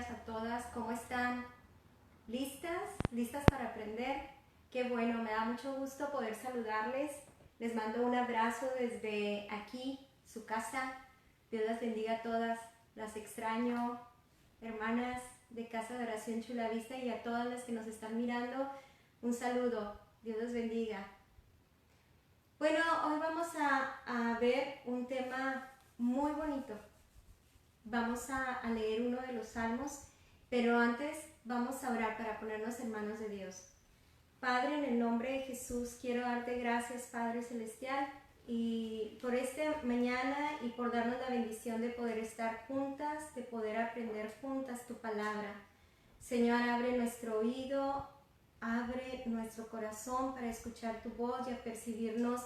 días a todas. ¿Cómo están? ¿Listas? ¿Listas para aprender? Qué bueno, me da mucho gusto poder saludarles. Les mando un abrazo desde aquí, su casa. Dios las bendiga a todas. Las extraño, hermanas de Casa de Oración Chula Vista, y a todas las que nos están mirando, un saludo. Dios los bendiga. Bueno, hoy vamos a ver un tema muy bonito. Vamos a leer uno de los salmos, pero antes vamos a orar para ponernos en manos de Dios. Padre, en el nombre de Jesús, quiero darte gracias, Padre Celestial, y por esta mañana y por darnos la bendición de poder estar juntas, de poder aprender juntas tu palabra. Señor, abre nuestro oído, abre nuestro corazón para escuchar tu voz y a percibirnos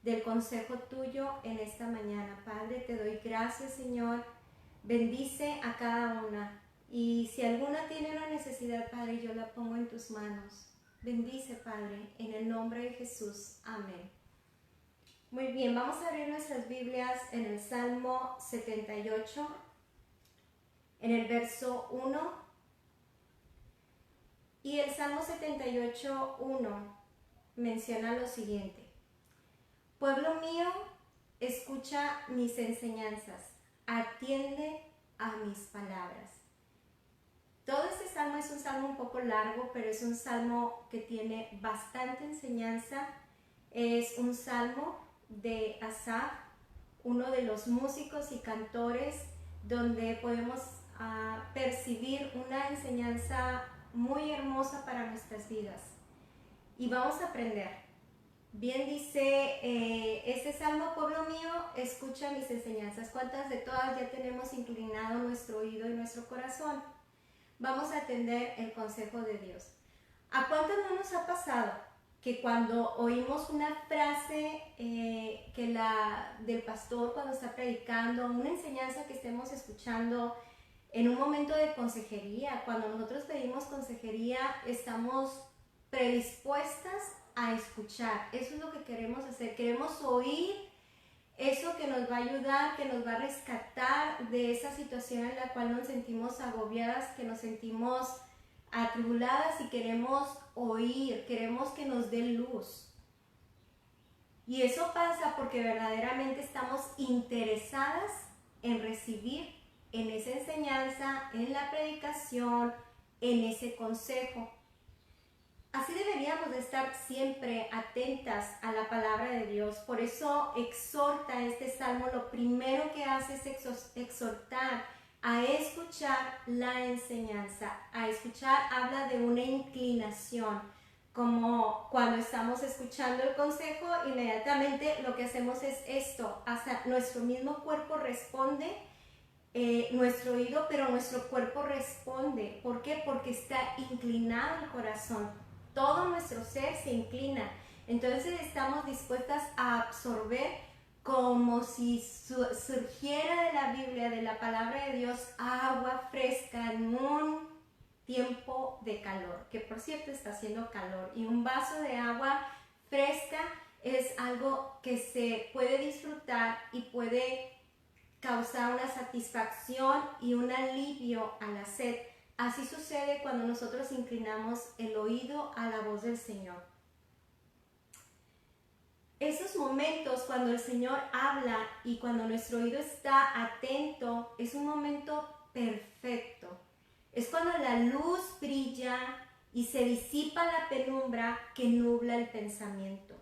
del consejo tuyo en esta mañana. Padre, te doy gracias, Señor. Bendice a cada una, y si alguna tiene una necesidad, Padre, yo la pongo en tus manos. Bendice, Padre, en el nombre de Jesús. Amén. Muy bien, vamos a abrir nuestras Biblias en el Salmo 78, en el verso 1. Y el Salmo 78, 1 menciona lo siguiente: Pueblo mío, escucha mis enseñanzas, atiende a mis palabras. Todo este salmo es un salmo un poco largo, pero es un salmo que tiene bastante enseñanza. Es un salmo de Asaf, uno de los músicos y cantores, donde podemos percibir una enseñanza muy hermosa para nuestras vidas. Y vamos a aprender. Bien dice este salmo: pueblo mío, escucha mis enseñanzas. ¿Cuántas de todas ya tenemos inclinado nuestro oído y nuestro corazón? Vamos a atender el consejo de Dios. ¿A cuántos no nos ha pasado que cuando oímos una frase del pastor cuando está predicando, una enseñanza que estemos escuchando en un momento de consejería, cuando nosotros pedimos consejería, estamos predispuestas a escuchar? Eso es lo que queremos hacer. Queremos oír eso que nos va a ayudar, que nos va a rescatar de esa situación en la cual nos sentimos agobiadas, que nos sentimos atribuladas, y queremos oír, queremos que nos dé luz. Y eso pasa porque verdaderamente estamos interesadas en recibir en esa enseñanza, en la predicación, en ese consejo. Así deberíamos de estar siempre atentas a la palabra de Dios. Por eso exhorta este salmo, lo primero que hace es exhortar a escuchar la enseñanza. A escuchar habla de una inclinación, como cuando estamos escuchando el consejo, inmediatamente lo que hacemos es esto, hasta nuestro mismo cuerpo responde. Nuestro oído, pero nuestro cuerpo responde. ¿Por qué? Porque está inclinado el corazón. Todo nuestro ser se inclina. Entonces estamos dispuestas a absorber, como si surgiera de la Biblia, de la palabra de Dios, agua fresca en un tiempo de calor, que por cierto está haciendo calor, y un vaso de agua fresca es algo que se puede disfrutar y puede causar una satisfacción y un alivio a la sed. Así sucede cuando nosotros inclinamos el oído a la voz del Señor. Esos momentos cuando el Señor habla y cuando nuestro oído está atento, es un momento perfecto. Es cuando la luz brilla y se disipa la penumbra que nubla el pensamiento.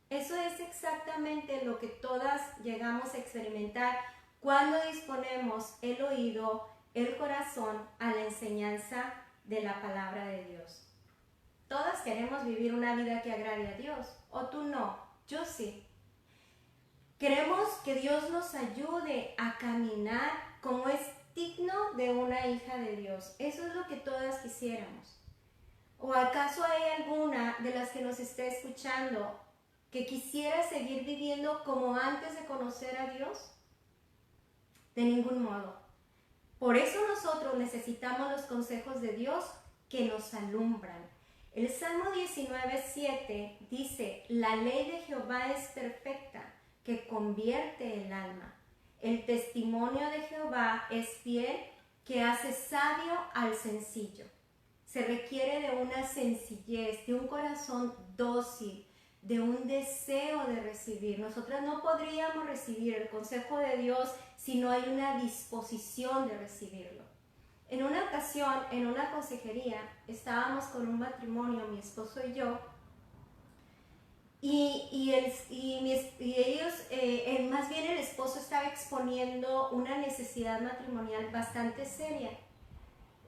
Eso es exactamente lo que todas llegamos a experimentar cuando disponemos el oído, el corazón a la enseñanza de la palabra de Dios. Todas queremos vivir una vida que agrade a Dios, ¿o tú no? Yo sí. Queremos que Dios nos ayude a caminar como es digno de una hija de Dios. Eso es lo que todas quisiéramos. ¿O acaso hay alguna de las que nos esté escuchando que quisiera seguir viviendo como antes de conocer a Dios? De ningún modo. Por eso nosotros necesitamos los consejos de Dios que nos alumbran. El Salmo 19:7 dice: la ley de Jehová es perfecta, que convierte el alma. El testimonio de Jehová es fiel, que hace sabio al sencillo. Se requiere de una sencillez, de un corazón dócil, de un deseo de recibir. Nosotras no podríamos recibir el consejo de Dios si no hay una disposición de recibirlo. En una ocasión, en una consejería, estábamos con un matrimonio, mi esposo y yo, y ellos, más bien el esposo estaba exponiendo una necesidad matrimonial bastante seria.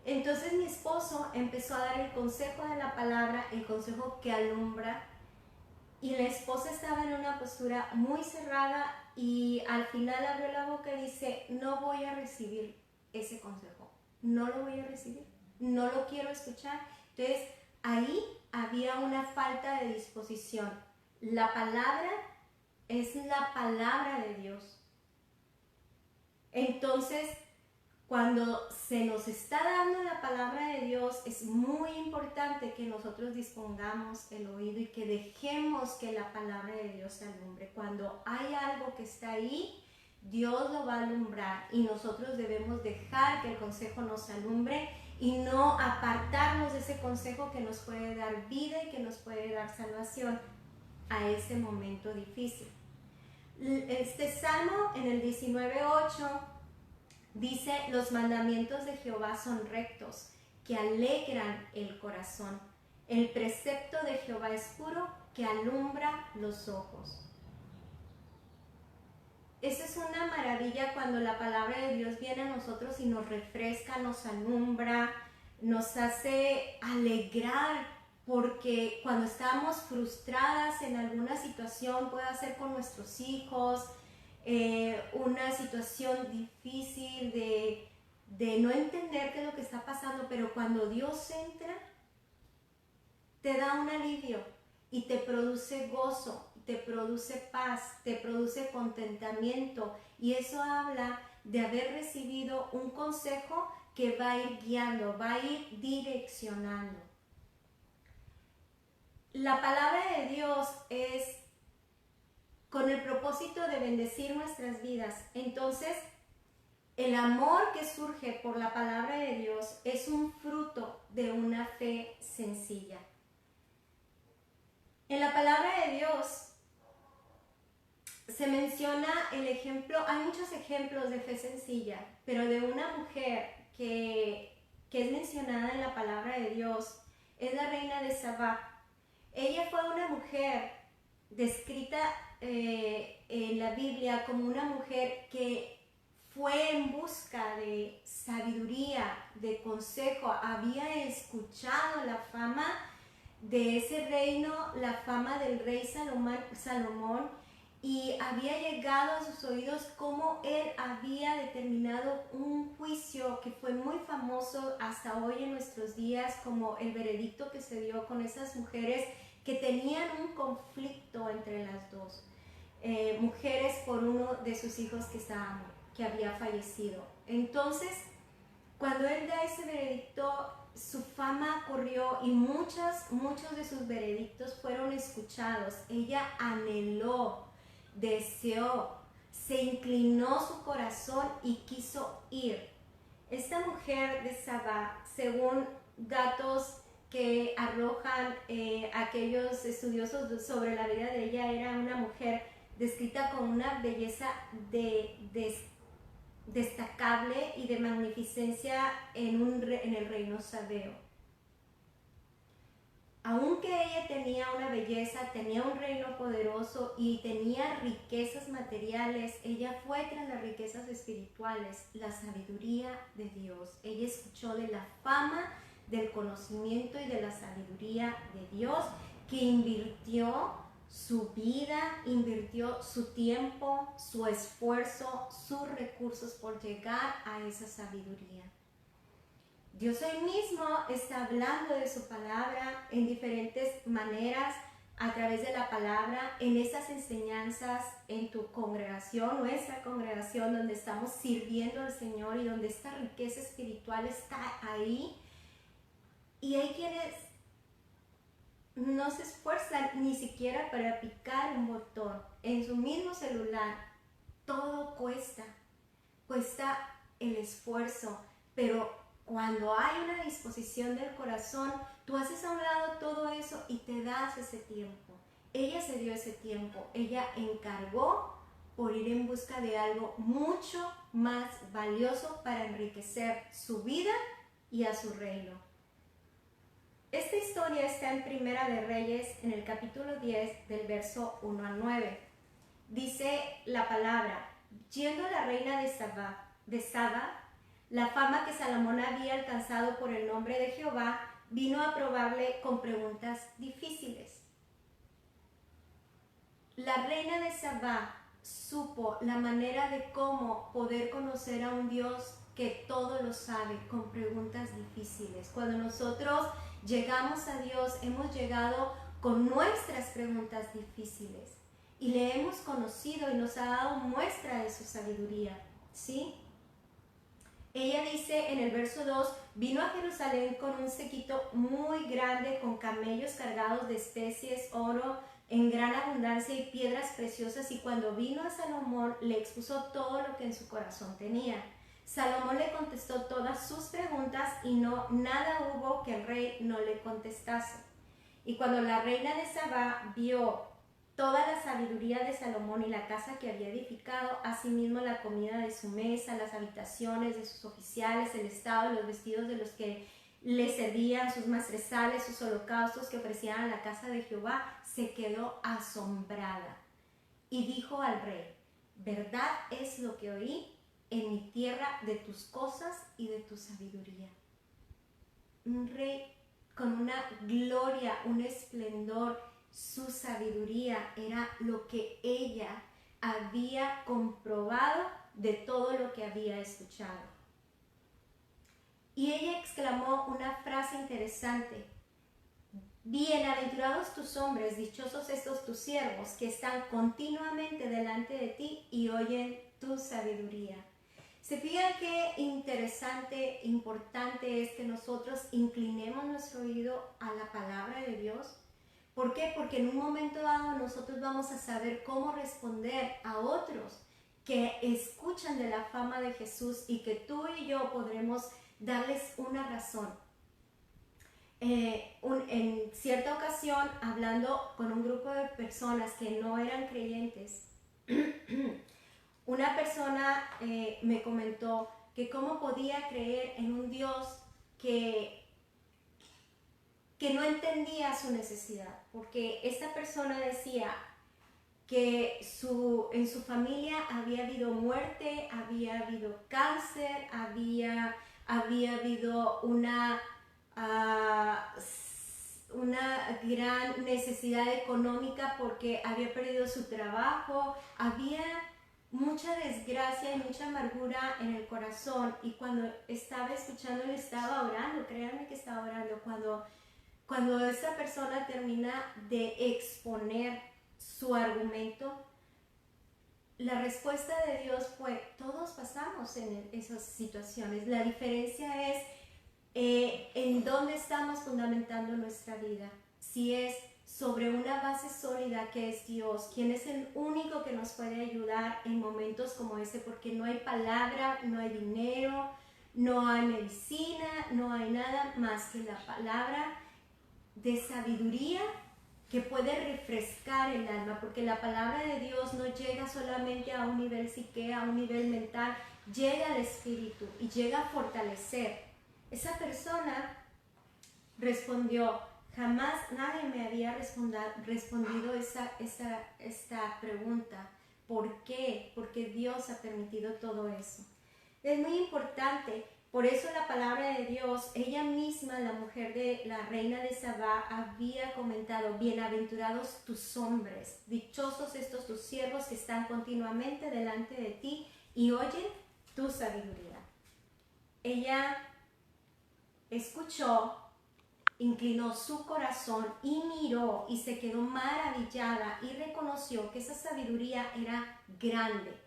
Entonces mi esposo empezó a dar el consejo de la palabra, el consejo que alumbra, y la esposa estaba en una postura muy cerrada y al final abrió la boca y dice, no voy a recibir ese consejo, no lo voy a recibir, no lo quiero escuchar. Entonces ahí había una falta de disposición. La palabra es la palabra de Dios. Entonces, cuando se nos está dando la palabra de Dios, es muy importante que nosotros dispongamos el oído y que dejemos que la palabra de Dios se alumbre. Cuando hay algo que está ahí, Dios lo va a alumbrar y nosotros debemos dejar que el consejo nos alumbre y no apartarnos de ese consejo que nos puede dar vida y que nos puede dar salvación a ese momento difícil. Este salmo en el 19:8 dice, los mandamientos de Jehová son rectos, que alegran el corazón. El precepto de Jehová es puro, que alumbra los ojos. Eso es una maravilla cuando la palabra de Dios viene a nosotros y nos refresca, nos alumbra, nos hace alegrar, porque cuando estamos frustradas en alguna situación, puede ser con nuestros hijos, una situación difícil de no entender qué es lo que está pasando, pero cuando Dios entra, te da un alivio y te produce gozo, te produce paz, te produce contentamiento, y eso habla de haber recibido un consejo que va a ir guiando, va a ir direccionando. La palabra de Dios es con el propósito de bendecir nuestras vidas. Entonces, el amor que surge por la palabra de Dios es un fruto de una fe sencilla. En la palabra de Dios se menciona el ejemplo, hay muchos ejemplos de fe sencilla, pero de una mujer que es mencionada en la palabra de Dios es la reina de Sabá. Ella fue una mujer descrita en la Biblia como una mujer que fue en busca de sabiduría, de consejo, había escuchado la fama de ese reino, la fama del rey Salomón, y había llegado a sus oídos cómo él había determinado un juicio que fue muy famoso hasta hoy en nuestros días, como el veredicto que se dio con esas mujeres que tenían un conflicto entre las dos. Mujeres por uno de sus hijos que había fallecido. Entonces, cuando él da ese veredicto, su fama corrió y muchos de sus veredictos fueron escuchados. Ella anheló, deseó, se inclinó su corazón y quiso ir. Esta mujer de Sabá, según datos que arrojan aquellos estudiosos sobre la vida de ella, era una mujer descrita con una belleza destacable y de magnificencia en el reino sabeo. Aunque ella tenía una belleza, tenía un reino poderoso y tenía riquezas materiales, ella fue tras las riquezas espirituales, la sabiduría de Dios. Ella escuchó de la fama, del conocimiento y de la sabiduría de Dios, que invirtió su vida, invirtió su tiempo, su esfuerzo, sus recursos por llegar a esa sabiduría. Dios hoy mismo está hablando de su palabra en diferentes maneras, a través de la palabra, en esas enseñanzas, en tu congregación, nuestra congregación, donde estamos sirviendo al Señor y donde esta riqueza espiritual está ahí. Y hay quienes no se esfuerzan ni siquiera para picar un botón en su mismo celular. Todo cuesta el esfuerzo, pero cuando hay una disposición del corazón, tú haces a un lado todo eso y te das ese tiempo. Ella se dio ese tiempo, ella encargó por ir en busca de algo mucho más valioso para enriquecer su vida y a su reino. Esta historia está en Primera de Reyes, en el capítulo 10, del verso 1 al 9. Dice la palabra: yendo la reina de Saba, la fama que Salomón había alcanzado por el nombre de Jehová vino a probarle con preguntas difíciles. La reina de Saba supo la manera de cómo poder conocer a un Dios que todo lo sabe, con preguntas difíciles. Cuando nosotros llegamos a Dios, hemos llegado con nuestras preguntas difíciles y le hemos conocido y nos ha dado muestra de su sabiduría, ¿sí? Ella dice en el verso 2, vino a Jerusalén con un séquito muy grande, con camellos cargados de especies, oro en gran abundancia y piedras preciosas, y cuando vino a Salomón le expuso todo lo que en su corazón tenía. Salomón le contestó todas sus preguntas y nada hubo que el rey no le contestase. Y cuando la reina de Saba vio toda la sabiduría de Salomón y la casa que había edificado, asimismo la comida de su mesa, las habitaciones de sus oficiales, el estado de los vestidos de los que le servían, sus maestresales, sus holocaustos que ofrecían a la casa de Jehová, se quedó asombrada. Y dijo al rey: verdad es lo que oí en mi tierra de tus cosas y de tu sabiduría. Un rey con una gloria, un esplendor. Su sabiduría era lo que ella había comprobado de todo lo que había escuchado. Y ella exclamó una frase interesante: bienaventurados tus hombres, dichosos estos tus siervos, que están continuamente delante de ti y oyen tu sabiduría. ¿Se fijan qué interesante, importante es que nosotros inclinemos nuestro oído a la palabra de Dios? ¿Por qué? Porque en un momento dado nosotros vamos a saber cómo responder a otros que escuchan de la fama de Jesús y que tú y yo podremos darles una razón. En cierta ocasión, hablando con un grupo de personas que no eran creyentes, una persona me comentó que cómo podía creer en un Dios que no entendía su necesidad, porque esta persona decía que en su familia había habido muerte, había habido cáncer, había habido una gran necesidad económica porque había perdido su trabajo, había mucha desgracia y mucha amargura en el corazón. Y cuando estaba escuchando, le estaba orando, créanme que estaba orando. Cuando esa persona termina de exponer su argumento, la respuesta de Dios fue: todos pasamos en esas situaciones. La diferencia es en dónde estamos fundamentando nuestra vida. Si es sobre una base sólida que es Dios, quien es el único que nos puede ayudar en momentos como este, porque no hay palabra, no hay dinero, no hay medicina, no hay nada más que la palabra de sabiduría que puede refrescar el alma, porque la palabra de Dios no llega solamente a un nivel psique, a un nivel mental, llega al espíritu y llega a fortalecer. Esa persona respondió: jamás nadie me había respondido esta pregunta. ¿Por qué? Porque Dios ha permitido todo eso. Es muy importante. Por eso la palabra de Dios, ella misma, la mujer de la reina de Saba, había comentado: bienaventurados tus hombres, dichosos estos tus siervos que están continuamente delante de ti y oyen tu sabiduría. Ella escuchó, inclinó su corazón y miró y se quedó maravillada y reconoció que esa sabiduría era grande.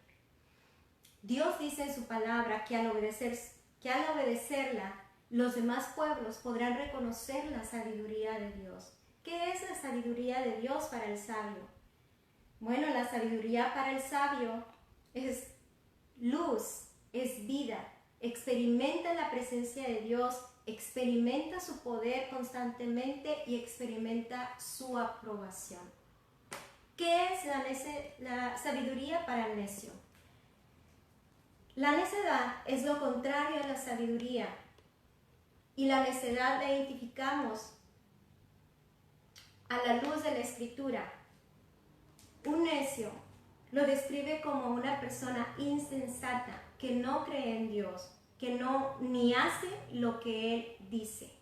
Dios dice en su palabra que al obedecerla, los demás pueblos podrán reconocer la sabiduría de Dios. ¿Qué es la sabiduría de Dios para el sabio? Bueno, la sabiduría para el sabio es luz, es vida. experimenta la presencia de Dios, experimenta su poder constantemente y experimenta su aprobación. ¿Qué es la sabiduría para el necio? La necedad es lo contrario a la sabiduría, y la necedad la identificamos a la luz de la Escritura. Un necio lo describe como una persona insensata que no cree en Dios, que no ni hace lo que Él dice.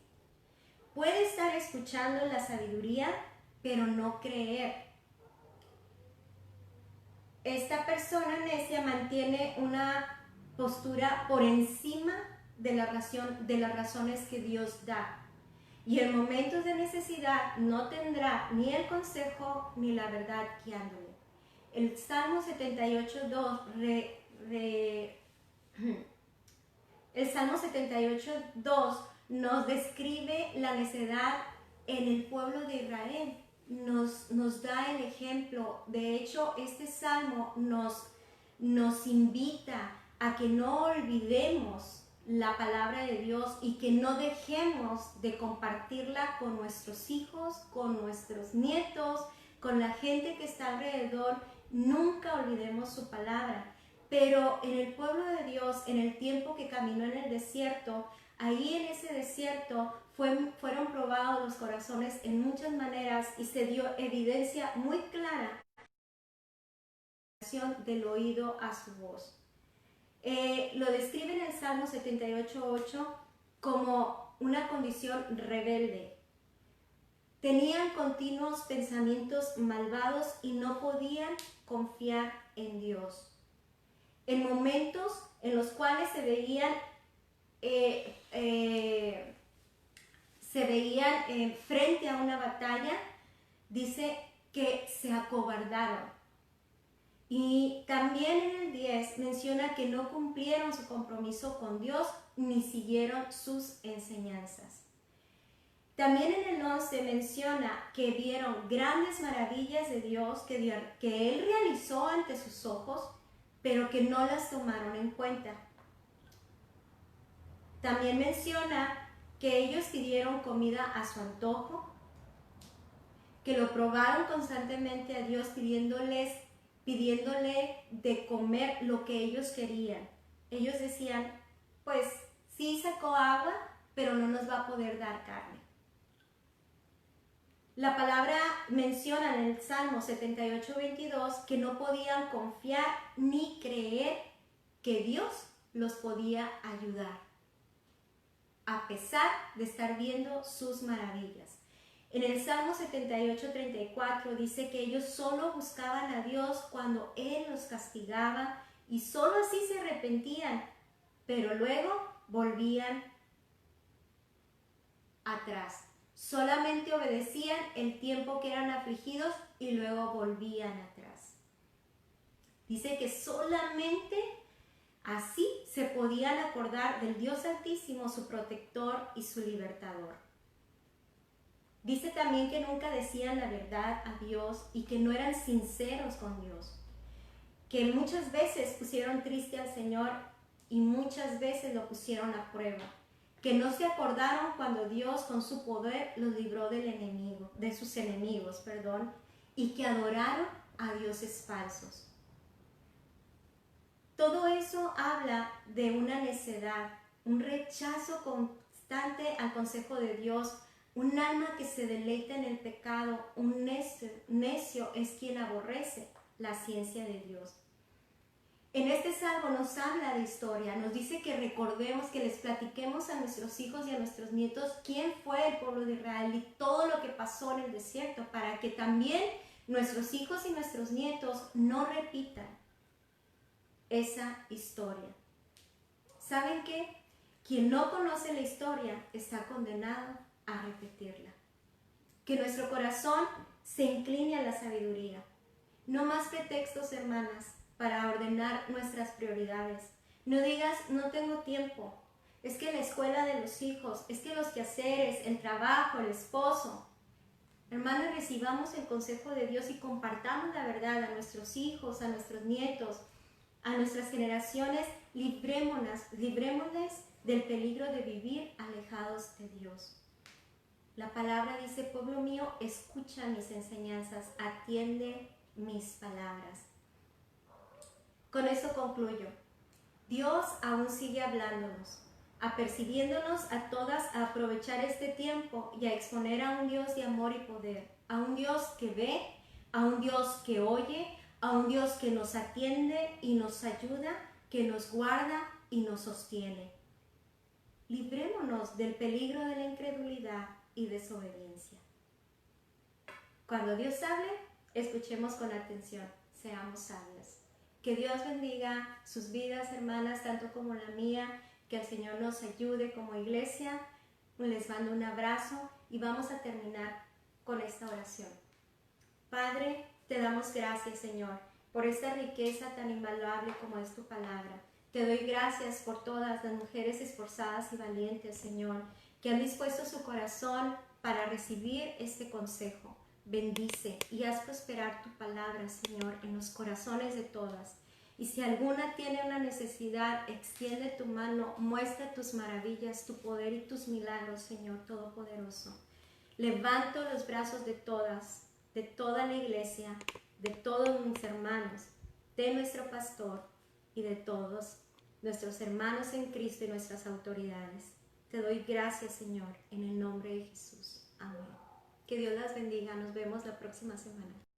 Puede estar escuchando la sabiduría, pero no creer. Esta persona necia mantiene una postura por encima de las razones que Dios da. Y en momentos de necesidad no tendrá ni el consejo ni la verdad guiándole. El Salmo 78.2 el Salmo 78.2 nos describe la necedad en el pueblo de Israel. Nos da el ejemplo. De hecho, este salmo nos invita a que no olvidemos la palabra de Dios y que no dejemos de compartirla con nuestros hijos, con nuestros nietos, con la gente que está alrededor. Nunca olvidemos su palabra. Pero en el pueblo de Dios, en el tiempo que caminó en el desierto, ahí en ese desierto fueron probados los corazones en muchas maneras y se dio evidencia muy clara del oído a su voz. Lo describe en el Salmo 78.8 como una condición rebelde. Tenían continuos pensamientos malvados y no podían confiar en Dios. En momentos en los cuales se veían frente a una batalla, dice que se acobardaron. Y también en el 10 menciona que no cumplieron su compromiso con Dios ni siguieron sus enseñanzas. También en el 11 menciona que vieron grandes maravillas de Dios que Él realizó ante sus ojos, pero que no las tomaron en cuenta. También menciona que ellos pidieron comida a su antojo, que lo probaron constantemente a Dios pidiéndole de comer lo que ellos querían. Ellos decían, pues sí sacó agua, pero no nos va a poder dar carne. La palabra menciona en el Salmo 78.22 que no podían confiar ni creer que Dios los podía ayudar, a pesar de estar viendo sus maravillas. En el Salmo 78.34 dice que ellos solo buscaban a Dios cuando Él los castigaba y solo así se arrepentían, pero luego volvían atrás. Solamente obedecían el tiempo que eran afligidos y luego volvían atrás. Dice que solamente así se podían acordar del Dios Altísimo, su protector y su libertador. Dice también que nunca decían la verdad a Dios y que no eran sinceros con Dios. Que muchas veces pusieron triste al Señor y muchas veces lo pusieron a prueba. Que no se acordaron cuando Dios con su poder los libró de sus enemigos, y que adoraron a dioses falsos. Todo eso habla de una necedad, un rechazo constante al consejo de Dios, un alma que se deleita en el pecado. Un necio es quien aborrece la ciencia de Dios. En este salmo nos habla de historia, nos dice que recordemos, que les platiquemos a nuestros hijos y a nuestros nietos quién fue el pueblo de Israel y todo lo que pasó en el desierto, para que también nuestros hijos y nuestros nietos no repitan esa historia. ¿Saben qué? Quien no conoce la historia está condenado a repetirla. Que nuestro corazón se incline a la sabiduría. No más pretextos, hermanas, para ordenar nuestras prioridades. No digas, no tengo tiempo. Es que la escuela de los hijos, es que los quehaceres, el trabajo, el esposo. Hermanos, recibamos el consejo de Dios y compartamos la verdad a nuestros hijos, a nuestros nietos, a nuestras generaciones, librémosles del peligro de vivir alejados de Dios. La palabra dice, pueblo mío, escucha mis enseñanzas, atiende mis palabras. Con esto concluyo. Dios aún sigue hablándonos, apercibiéndonos a todas a aprovechar este tiempo y a exponer a un Dios de amor y poder, a un Dios que ve, a un Dios que oye, a un Dios que nos atiende y nos ayuda, que nos guarda y nos sostiene. Librémonos del peligro de la incredulidad y desobediencia. Cuando Dios hable, escuchemos con atención, seamos sabios. Que Dios bendiga sus vidas, hermanas, tanto como la mía, que el Señor nos ayude como iglesia. Les mando un abrazo y vamos a terminar con esta oración. Padre, te damos gracias, Señor, por esta riqueza tan invaluable como es tu palabra. Te doy gracias por todas las mujeres esforzadas y valientes, Señor, que han dispuesto su corazón para recibir este consejo. Bendice y haz prosperar tu palabra, Señor, en los corazones de todas. Y si alguna tiene una necesidad, extiende tu mano, muestra tus maravillas, tu poder y tus milagros, Señor Todopoderoso. Levanto los brazos de todas, de toda la iglesia, de todos mis hermanos, de nuestro pastor y de todos nuestros hermanos en Cristo y nuestras autoridades. Te doy gracias, Señor, en el nombre de Jesús. Amén. Que Dios las bendiga. Nos vemos la próxima semana.